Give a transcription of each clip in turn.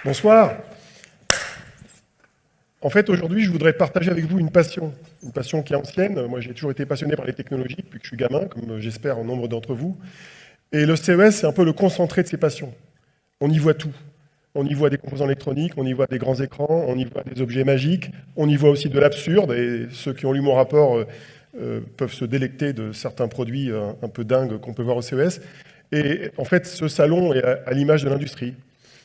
Bonsoir. En fait, aujourd'hui, je voudrais partager avec vous une passion qui est ancienne. Moi, j'ai toujours été passionné par les technologies depuis que je suis gamin, comme j'espère un nombre d'entre vous. Et le CES, c'est un peu le concentré de ces passions. On y voit tout. On y voit des composants électroniques, on y voit des grands écrans, on y voit des objets magiques, on y voit aussi de l'absurde. Et ceux qui ont lu mon rapport peuvent se délecter de certains produits un peu dingues qu'on peut voir au CES. Et en fait, ce salon est à l'image de l'industrie.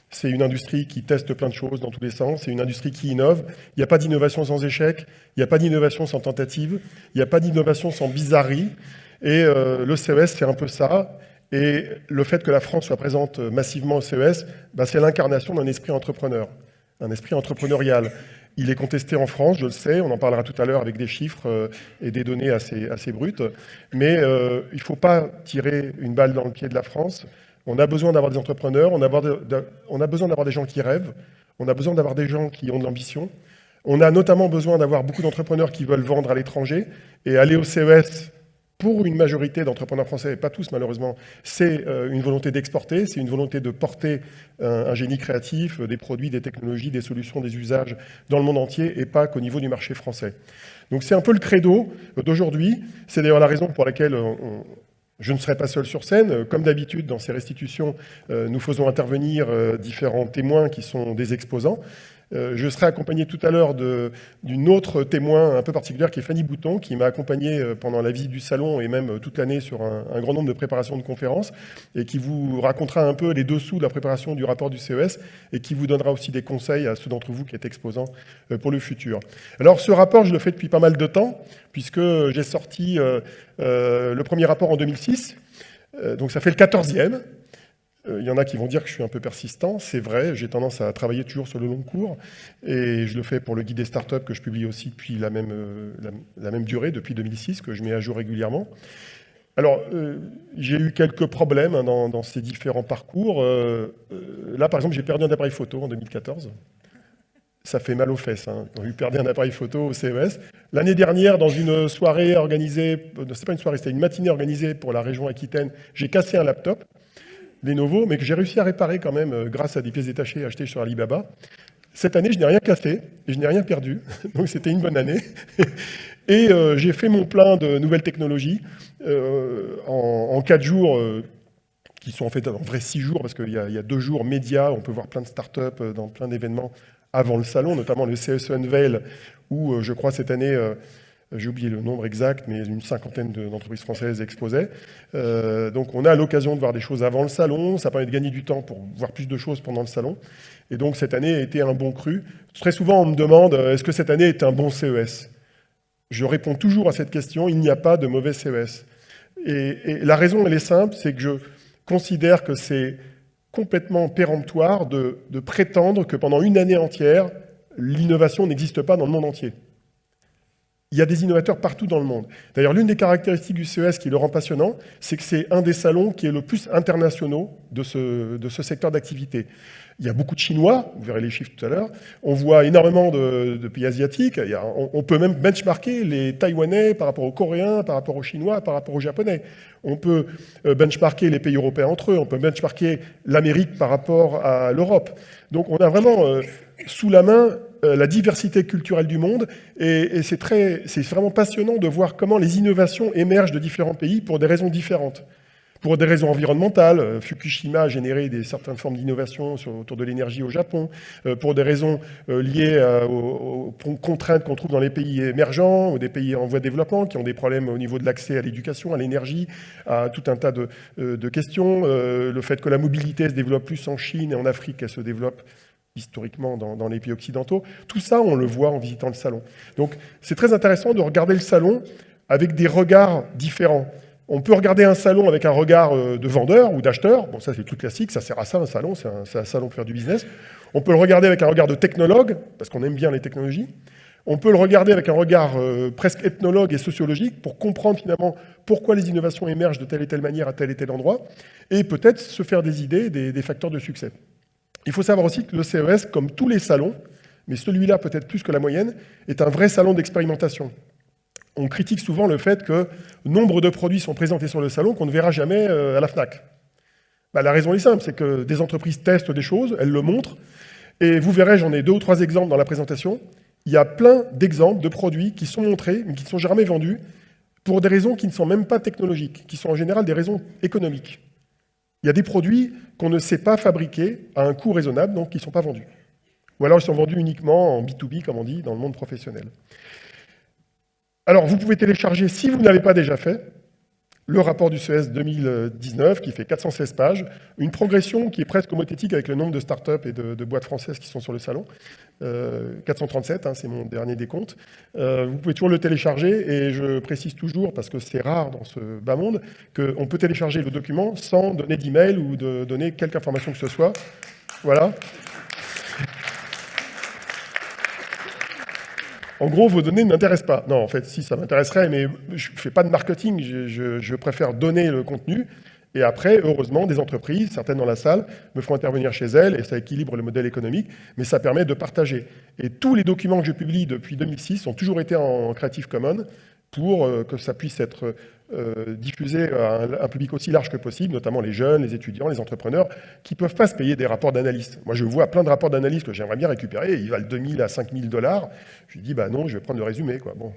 C'est une industrie qui teste plein de choses dans tous les sens, c'est une industrie qui innove. Il n'y a pas d'innovation sans échec, il n'y a pas d'innovation sans tentative, il n'y a pas d'innovation sans bizarrerie. Et le CES, c'est un peu ça. Et le fait que la France soit présente massivement au CES, c'est l'incarnation d'un esprit entrepreneur, un esprit entrepreneurial. Il est contesté en France, je le sais, on en parlera tout à l'heure avec des chiffres et des données assez brutes. Mais il ne faut pas tirer une balle dans le pied de la France. On a besoin d'avoir des entrepreneurs, on a besoin d'avoir des gens qui rêvent, on a besoin d'avoir des gens qui ont de l'ambition. On a notamment besoin d'avoir beaucoup d'entrepreneurs qui veulent vendre à l'étranger. Et aller au CES, pour une majorité d'entrepreneurs français, pas tous malheureusement, c'est une volonté d'exporter, c'est une volonté de porter un génie créatif, des produits, des technologies, des solutions, des usages dans le monde entier et pas qu'au niveau du marché français. Donc c'est un peu le credo d'aujourd'hui. C'est d'ailleurs la raison pour laquelle je ne serai pas seul sur scène. Comme d'habitude, dans ces restitutions, nous faisons intervenir différents témoins qui sont des exposants. Je serai accompagné tout à l'heure d'une autre témoin un peu particulière qui est Fanny Bouton, qui m'a accompagné pendant la visite du salon et même toute l'année sur un grand nombre de préparations de conférences et qui vous racontera un peu les dessous de la préparation du rapport du CES et qui vous donnera aussi des conseils à ceux d'entre vous qui êtes exposants pour le futur. Alors ce rapport, je le fais depuis pas mal de temps puisque j'ai sorti le premier rapport en 2006, donc ça fait le 14e. Il y en a qui vont dire que je suis un peu persistant, c'est vrai, j'ai tendance à travailler toujours sur le long cours, et je le fais pour le guide des startups que je publie aussi depuis la même durée, depuis 2006, que je mets à jour régulièrement. Alors, j'ai eu quelques problèmes dans ces différents parcours. Là, par exemple, j'ai perdu un appareil photo en 2014. Ça fait mal aux fesses, hein, quand j'ai perdu un appareil photo au CES. L'année dernière, dans une soirée organisée, c'est pas une soirée, c'était une matinée organisée pour la région Aquitaine, j'ai cassé un laptop. Lenovo, mais que j'ai réussi à réparer quand même grâce à des pièces détachées achetées sur Alibaba. Cette année, je n'ai rien cassé et je n'ai rien perdu, donc c'était une bonne année. Et j'ai fait mon plein de nouvelles technologies en 4 jours, qui sont en fait en vrai 6 jours, parce qu'il y a 2 jours médias, on peut voir plein de startups dans plein d'événements avant le salon, notamment le CES Unveil, où je crois cette année... j'ai oublié le nombre exact, mais une cinquantaine d'entreprises françaises exposaient. Donc on a l'occasion de voir des choses avant le salon, ça permet de gagner du temps pour voir plus de choses pendant le salon. Et donc cette année a été un bon cru. Très souvent on me demande, est-ce que cette année est un bon CES? Je réponds toujours à cette question, il n'y a pas de mauvais CES. Et la raison elle est simple, c'est que je considère que c'est complètement péremptoire de prétendre que pendant une année entière, l'innovation n'existe pas dans le monde entier. Il y a des innovateurs partout dans le monde. D'ailleurs, l'une des caractéristiques du CES qui le rend passionnant, c'est que c'est un des salons qui est le plus international de ce secteur d'activité. Il y a beaucoup de Chinois, vous verrez les chiffres tout à l'heure. On voit énormément de pays asiatiques. On peut même benchmarker les Taïwanais par rapport aux Coréens, par rapport aux Chinois, par rapport aux Japonais. On peut benchmarker les pays européens entre eux. On peut benchmarker l'Amérique par rapport à l'Europe. Donc on a vraiment sous la main la diversité culturelle du monde, et c'est vraiment passionnant de voir comment les innovations émergent de différents pays pour des raisons différentes. Pour des raisons environnementales, Fukushima a généré certaines formes d'innovation autour de l'énergie au Japon, pour des raisons liées aux contraintes qu'on trouve dans les pays émergents ou des pays en voie de développement qui ont des problèmes au niveau de l'accès à l'éducation, à l'énergie, à tout un tas de questions. Le fait que la mobilité se développe plus en Chine et en Afrique, elle se développe historiquement dans les pays occidentaux. Tout ça, on le voit en visitant le salon. Donc, c'est très intéressant de regarder le salon avec des regards différents. On peut regarder un salon avec un regard de vendeur ou d'acheteur. Bon, ça, c'est tout classique. Ça sert à ça, un salon. C'est un salon pour faire du business. On peut le regarder avec un regard de technologue, parce qu'on aime bien les technologies. On peut le regarder avec un regard presque ethnologue et sociologique pour comprendre finalement pourquoi les innovations émergent de telle et telle manière à tel et tel endroit, et peut-être se faire des idées des facteurs de succès. Il faut savoir aussi que le CES, comme tous les salons, mais celui-là peut-être plus que la moyenne, est un vrai salon d'expérimentation. On critique souvent le fait que nombre de produits sont présentés sur le salon qu'on ne verra jamais à la FNAC. La raison est simple, c'est que des entreprises testent des choses, elles le montrent, Et vous verrez, j'en ai 2 ou 3 exemples dans la présentation, il y a plein d'exemples de produits qui sont montrés, mais qui ne sont jamais vendus, pour des raisons qui ne sont même pas technologiques, qui sont en général des raisons économiques. Il y a des produits qu'on ne sait pas fabriquer à un coût raisonnable, donc qui ne sont pas vendus. Ou alors ils sont vendus uniquement en B2B, comme on dit, dans le monde professionnel. Alors, vous pouvez télécharger, si vous ne l'avez pas déjà fait, le rapport du CES 2019, qui fait 416 pages, une progression qui est presque homothétique avec le nombre de startups et de boîtes françaises qui sont sur le salon. 437, hein, c'est mon dernier décompte. Vous pouvez toujours le télécharger, et je précise toujours, parce que c'est rare dans ce bas monde, qu'on peut télécharger le document sans donner d'email ou de donner quelque information que ce soit. Voilà. En gros, vos données ne m'intéressent pas. Non, en fait, si, ça m'intéresserait, mais je ne fais pas de marketing, je préfère donner le contenu. Et après, heureusement, des entreprises, certaines dans la salle, me feront intervenir chez elles, et ça équilibre le modèle économique, mais ça permet de partager. Et tous les documents que je publie depuis 2006 ont toujours été en Creative Commons pour que ça puisse être diffusé à un public aussi large que possible, notamment les jeunes, les étudiants, les entrepreneurs, qui ne peuvent pas se payer des rapports d'analystes. Moi, je vois plein de rapports d'analystes que j'aimerais bien récupérer, ils valent 2 000 à 5 000 $. Je lui dis, bah non, je vais prendre le résumé, quoi. Bon.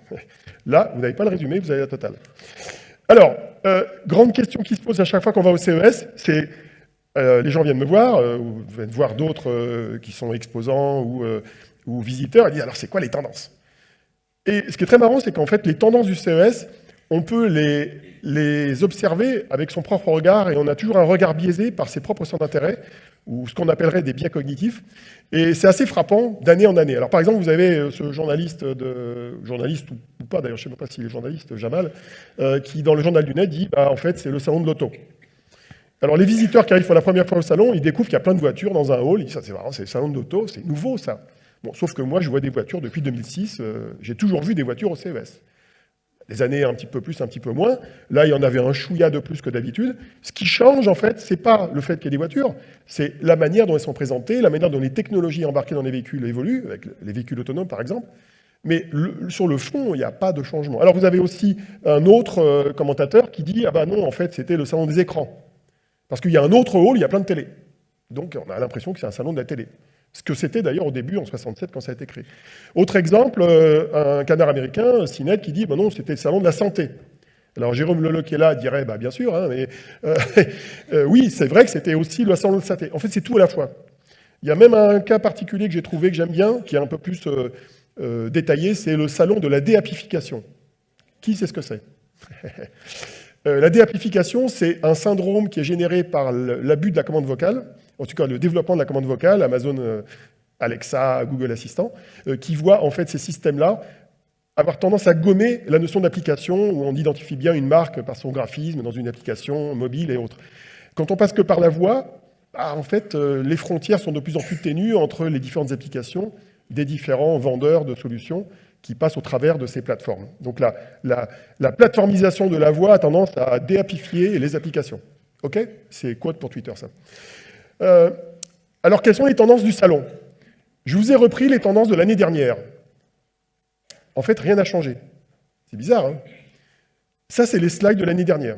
Là, vous n'avez pas le résumé, vous avez la totale. Alors, grande question qui se pose à chaque fois qu'on va au CES, c'est, les gens viennent me voir, ou viennent voir d'autres qui sont exposants ou visiteurs, et disent, alors c'est quoi les tendances? Et ce qui est très marrant, c'est qu'en fait, les tendances du CES, on peut les observer avec son propre regard, et on a toujours un regard biaisé par ses propres centres d'intérêt, ou ce qu'on appellerait des biais cognitifs. Et c'est assez frappant d'année en année. Alors par exemple, vous avez ce journaliste ou pas, d'ailleurs je ne sais même pas s'il est journaliste, Jamal, qui dans le journal du net dit, bah, en fait, c'est le salon de l'auto. Alors les visiteurs qui arrivent pour la première fois au salon, ils découvrent qu'il y a plein de voitures dans un hall, ils disent, ça c'est marrant, c'est le salon de l'auto, c'est nouveau ça. Bon, sauf que moi, je vois des voitures depuis 2006, j'ai toujours vu des voitures au CES. Des années un petit peu plus, un petit peu moins. Là, il y en avait un chouïa de plus que d'habitude. Ce qui change, en fait, c'est pas le fait qu'il y ait des voitures, c'est la manière dont elles sont présentées, la manière dont les technologies embarquées dans les véhicules évoluent, avec les véhicules autonomes, par exemple. Mais sur le fond, il n'y a pas de changement. Alors, vous avez aussi un autre commentateur qui dit « Ah ben non, en fait, c'était le salon des écrans. » Parce qu'il y a un autre hall, il y a plein de télés. Donc, on a l'impression que c'est un salon de la télé. Ce que c'était d'ailleurs au début, en 67, quand ça a été créé. Autre exemple, un canard américain, CNET, qui dit, ben non, c'était le salon de la santé. Alors Jérôme Leleu qui est là dirait, bah, bien sûr, hein, mais oui, c'est vrai que c'était aussi le salon de la santé. En fait, c'est tout à la fois. Il y a même un cas particulier que j'ai trouvé, que j'aime bien, qui est un peu plus détaillé, c'est le salon de la déappification. Qui sait ce que c'est? La déappification, c'est un syndrome qui est généré par l'abus de la commande vocale, en tout cas le développement de la commande vocale, Amazon Alexa, Google Assistant, qui voit en fait ces systèmes-là avoir tendance à gommer la notion d'application, où on identifie bien une marque par son graphisme dans une application mobile et autres. Quand on passe que par la voix, bah, en fait, les frontières sont de plus en plus ténues entre les différentes applications des différents vendeurs de solutions qui passent au travers de ces plateformes. Donc la plateformisation de la voix a tendance à déappifier les applications. OK? C'est quote pour Twitter, ça. Alors, quelles sont les tendances du salon? Je vous ai repris les tendances de l'année dernière. En fait, rien n'a changé. C'est bizarre, hein? Ça, c'est les slides de l'année dernière.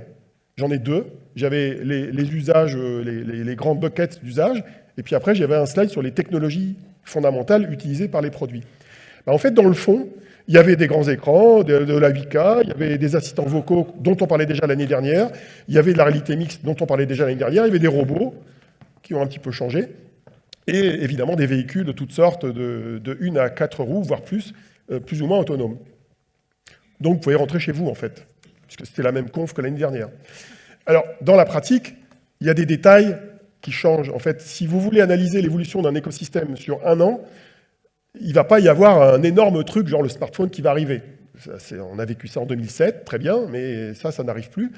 J'en ai 2. J'avais les usages, les grands buckets d'usage, et puis après, j'avais un slide sur les technologies fondamentales utilisées par les produits. En fait, dans le fond, il y avait des grands écrans, de la 8K, il y avait des assistants vocaux dont on parlait déjà l'année dernière, il y avait de la réalité mixte dont on parlait déjà l'année dernière, il y avait des robots qui ont un petit peu changé, et évidemment des véhicules de toutes sortes, de 1 à 4 roues, voire plus ou moins autonomes. Donc vous pouvez rentrer chez vous, en fait, puisque c'était la même conf que l'année dernière. Alors, dans la pratique, il y a des détails qui changent. En fait, si vous voulez analyser l'évolution d'un écosystème sur 1 an, il ne va pas y avoir un énorme truc, genre le smartphone qui va arriver. On a vécu ça en 2007, très bien, mais ça n'arrive plus.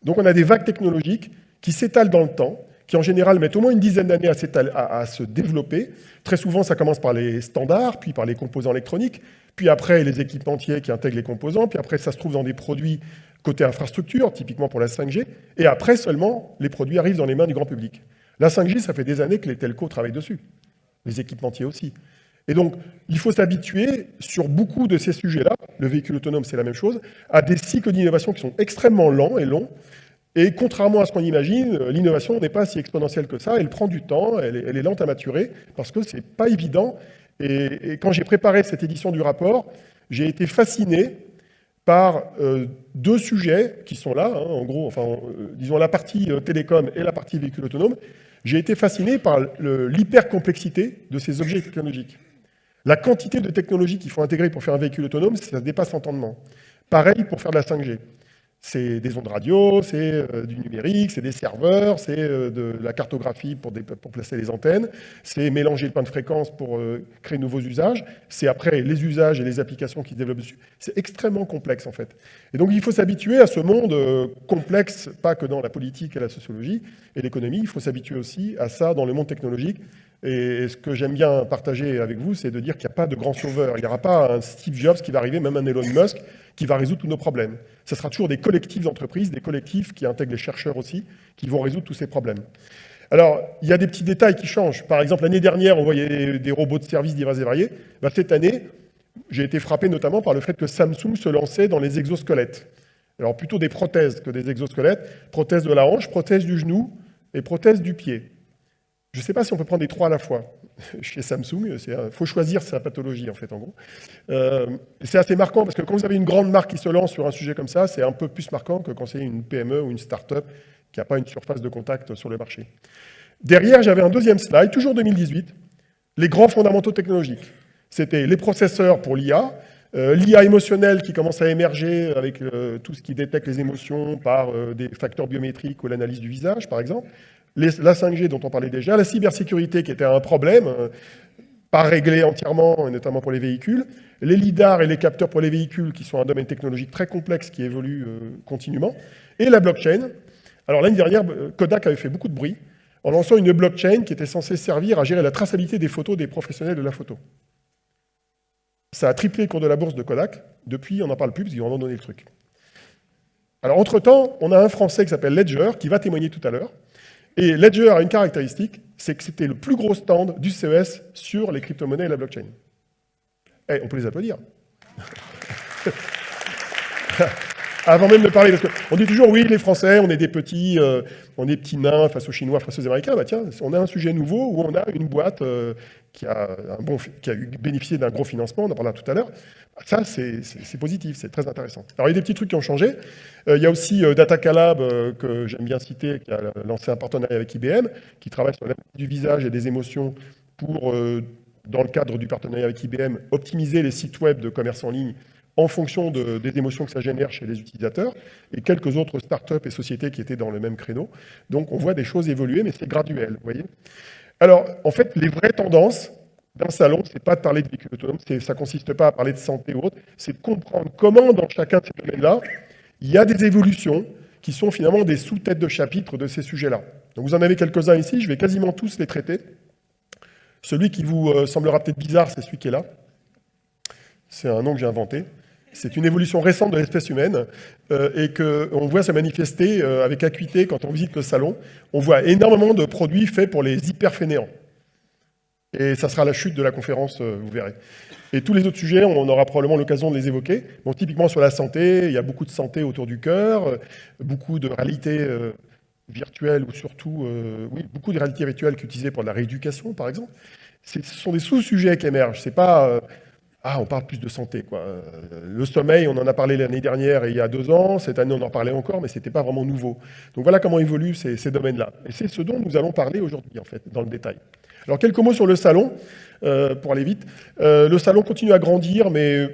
Donc on a des vagues technologiques qui s'étalent dans le temps, qui en général mettent au moins une dizaine d'années à se développer. Très souvent, ça commence par les standards, puis par les composants électroniques, puis après les équipementiers qui intègrent les composants, puis après ça se trouve dans des produits côté infrastructure, typiquement pour la 5G, et après seulement, les produits arrivent dans les mains du grand public. La 5G, ça fait des années que les telcos travaillent dessus, les équipementiers aussi. Et donc, il faut s'habituer sur beaucoup de ces sujets-là, le véhicule autonome c'est la même chose, à des cycles d'innovation qui sont extrêmement lents et longs, Et contrairement à ce qu'on imagine, l'innovation n'est pas si exponentielle que ça, elle prend du temps, elle est lente à maturer, parce que c'est pas évident. Et quand j'ai préparé cette édition du rapport, j'ai été fasciné par deux sujets qui sont là, hein, en gros, enfin, disons la partie télécom et la partie véhicule autonome. J'ai été fasciné par l'hypercomplexité de ces objets technologiques. La quantité de technologies qu'il faut intégrer pour faire un véhicule autonome, ça dépasse l'entendement. Pareil pour faire de la 5G. C'est des ondes radio, c'est du numérique, c'est des serveurs, c'est de la cartographie pour placer les antennes, c'est mélanger le pain de fréquence pour créer de nouveaux usages, c'est après les usages et les applications qui se développent dessus. C'est extrêmement complexe en fait. Et donc il faut s'habituer à ce monde complexe, pas que dans la politique et la sociologie et l'économie, il faut s'habituer aussi à ça dans le monde technologique. Et ce que j'aime bien partager avec vous, c'est de dire qu'il n'y a pas de grand sauveur. Il n'y aura pas un Steve Jobs qui va arriver, même un Elon Musk, qui va résoudre tous nos problèmes. Ce sera toujours des collectifs d'entreprises, des collectifs qui intègrent les chercheurs aussi, qui vont résoudre tous ces problèmes. Alors, il y a des petits détails qui changent. Par exemple, l'année dernière, on voyait des robots de service divers et variés. Cette année, j'ai été frappé notamment par le fait que Samsung se lançait dans les exosquelettes. Alors, plutôt des prothèses que des exosquelettes. Prothèse de la hanche, prothèse du genou et prothèse du pied. Je ne sais pas si on peut prendre les trois à la fois chez Samsung. Il faut choisir sa pathologie, en fait, en gros. C'est assez marquant, parce que quand vous avez une grande marque qui se lance sur un sujet comme ça, c'est un peu plus marquant que quand c'est une PME ou une start-up qui n'a pas une surface de contact sur le marché. Derrière, j'avais un deuxième slide, toujours 2018, les grands fondamentaux technologiques. C'était les processeurs pour l'IA, l'IA émotionnelle qui commence à émerger avec tout ce qui détecte les émotions par des facteurs biométriques ou l'analyse du visage, par exemple. La 5G dont on parlait déjà, la cybersécurité qui était un problème, pas réglé entièrement, notamment pour les véhicules, les lidars et les capteurs pour les véhicules qui sont un domaine technologique très complexe qui évolue continuellement, et la blockchain. Alors l'année dernière, Kodak avait fait beaucoup de bruit en lançant une blockchain qui était censée servir à gérer la traçabilité des photos des professionnels de la photo. Ça a triplé le cours de la bourse de Kodak. Depuis, on n'en parle plus parce qu'ils ont abandonné le truc. Alors entre-temps, on a un Français qui s'appelle Ledger qui va témoigner tout à l'heure. Et Ledger a une caractéristique, c'est que c'était le plus gros stand du CES sur les crypto-monnaies et la blockchain. Eh, on peut les applaudir. Avant même de parler, parce qu'on dit toujours, oui, les Français, on est des petits nains face aux Chinois, face aux Américains. Bah tiens, on a un sujet nouveau où on a une boîte qui a bénéficié d'un gros financement, on en parlera tout à l'heure. Ça, c'est positif, c'est très intéressant. Alors, il y a des petits trucs qui ont changé. Il y a aussi Datacalab, que j'aime bien citer, qui a lancé un partenariat avec IBM, qui travaille sur l'analyse du visage et des émotions pour, dans le cadre du partenariat avec IBM, optimiser les sites web de commerce en ligne en fonction des émotions que ça génère chez les utilisateurs, et quelques autres startups et sociétés qui étaient dans le même créneau. Donc on voit des choses évoluer, mais c'est graduel, vous voyez. Alors, en fait, les vraies tendances d'un salon, c'est pas de parler de véhicules autonomes, ça consiste pas à parler de santé ou autre, c'est de comprendre comment, dans chacun de ces domaines-là, il y a des évolutions qui sont finalement des sous-têtes de chapitre de ces sujets-là. Donc vous en avez quelques-uns ici, je vais quasiment tous les traiter. Celui qui vous semblera peut-être bizarre, c'est celui qui est là. C'est un nom que j'ai inventé. C'est une évolution récente de l'espèce humaine et qu'on voit se manifester avec acuité quand on visite le salon. On voit énormément de produits faits pour les hyper-fainéants. Et ça sera la chute de la conférence, vous verrez. Et tous les autres sujets, on aura probablement l'occasion de les évoquer. Bon, typiquement sur la santé, il y a beaucoup de santé autour du cœur, beaucoup de réalité virtuelle ou surtout, oui, beaucoup de réalité virtuelle qui est utilisée pour la rééducation, par exemple. Ce sont des sous-sujets qui émergent. C'est pas... on parle plus de santé, quoi. Le sommeil, on en a parlé l'année dernière et il y a 2 ans. Cette année, on en parlait encore, mais ce n'était pas vraiment nouveau. Donc voilà comment évoluent ces domaines-là. Et c'est ce dont nous allons parler aujourd'hui, en fait, dans le détail. Alors, quelques mots sur le salon, pour aller vite. Le salon continue à grandir, mais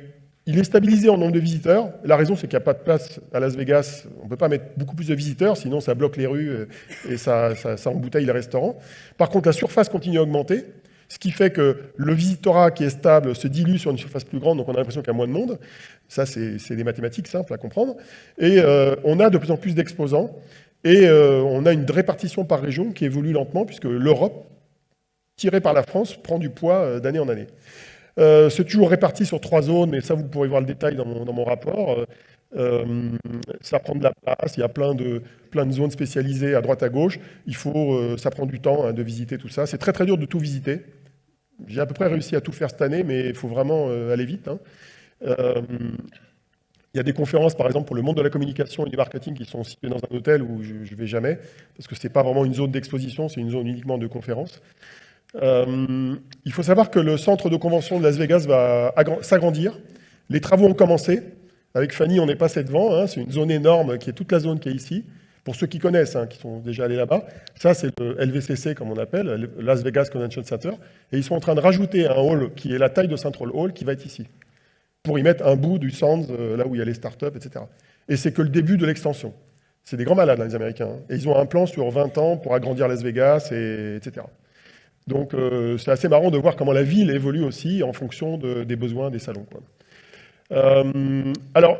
il est stabilisé en nombre de visiteurs. La raison, c'est qu'il n'y a pas de place à Las Vegas. On ne peut pas mettre beaucoup plus de visiteurs, sinon ça bloque les rues et ça embouteille les restaurants. Par contre, la surface continue à augmenter. Ce qui fait que le visitorat qui est stable se dilue sur une surface plus grande, donc on a l'impression qu'il y a moins de monde. Ça, c'est des mathématiques simples à comprendre. Et on a de plus en plus d'exposants. Et on a une répartition par région qui évolue lentement, puisque l'Europe, tirée par la France, prend du poids d'année en année. C'est toujours réparti sur 3 zones, mais ça, vous pourrez voir le détail dans mon rapport. Ça prend de la place, il y a plein de zones spécialisées à droite à gauche. Ça prend du temps de visiter tout ça. C'est très très dur de tout visiter. J'ai à peu près réussi à tout faire cette année, mais il faut vraiment aller vite. Il Il y a des conférences, par exemple, pour le monde de la communication et du marketing qui sont situées dans un hôtel où je ne vais jamais, parce que ce n'est pas vraiment une zone d'exposition, c'est une zone uniquement de conférences. Il faut savoir que le centre de convention de Las Vegas va s'agrandir. Les travaux ont commencé. Avec Fanny, on est passé devant. Hein, c'est une zone énorme qui est toute la zone qui est ici. Pour ceux qui connaissent, hein, qui sont déjà allés là-bas, ça c'est le LVCC comme on appelle, le Las Vegas Convention Center. Et ils sont en train de rajouter un hall qui est la taille de Central Hall qui va être ici, pour y mettre un bout du Sands, là où il y a les startups, etc. Et c'est que le début de l'extension. C'est des grands malades, hein, les Américains. Hein. Et ils ont un plan sur 20 ans pour agrandir Las Vegas, etc. Donc c'est assez marrant de voir comment la ville évolue aussi en fonction des besoins des salons, quoi. Alors,